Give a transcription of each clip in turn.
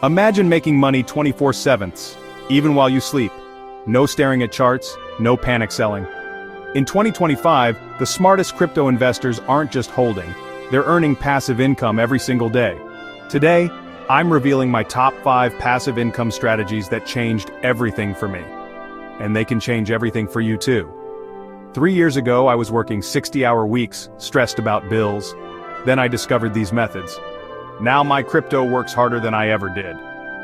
Imagine making money 24/7, even while you sleep. No staring at charts, no panic selling. In 2025, the smartest crypto investors aren't just holding, they're earning passive income every single day. Today, I'm revealing my top 5 passive income strategies that changed everything for me. And they can change everything for you too. 3 years ago, I was working 60-hour weeks, stressed about bills. Then I discovered these methods. Now my crypto works harder than I ever did.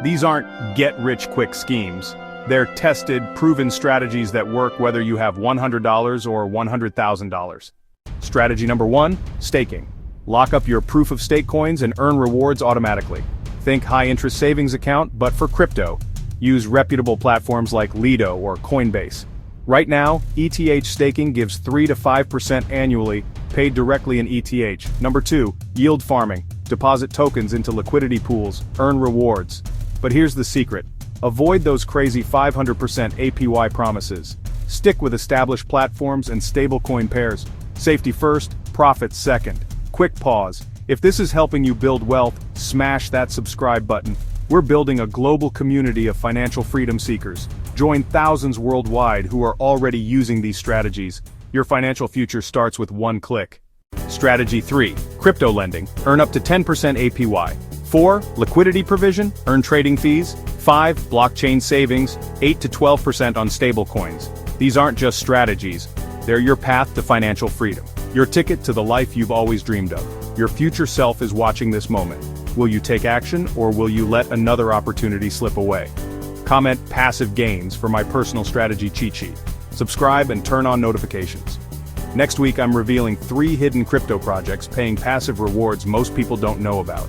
These aren't get-rich-quick schemes. They're tested, proven strategies that work whether you have $100 or $100,000. Strategy number 1, staking. Lock up your proof-of-stake coins and earn rewards automatically. Think high-interest savings account, but for crypto. Use reputable platforms like Lido or Coinbase. Right now, ETH staking gives 3 to 5% annually, paid directly in ETH. Number 2, yield farming. Deposit tokens into liquidity pools, earn rewards. But here's the secret. Avoid those crazy 500% APY promises. Stick with established platforms and stablecoin pairs. Safety first, profits second. Quick pause. If this is helping you build wealth, smash that subscribe button. We're building a global community of financial freedom seekers. Join thousands worldwide who are already using these strategies. Your financial future starts with one click. Strategy 3, crypto lending. Earn up to 10% APY. 4, liquidity provision, earn trading fees. 5, blockchain savings, 8 to 12% on stablecoins. These aren't just strategies, they're your path to financial freedom. Your ticket to the life you've always dreamed of. Your future self is watching this moment. Will you take action, or will you let another opportunity slip away? Comment passive gains for my personal strategy cheat sheet. Subscribe and turn on notifications. Next week I'm revealing 3 hidden crypto projects paying passive rewards most people don't know about.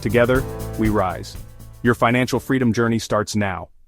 Together, we rise. Your financial freedom journey starts now.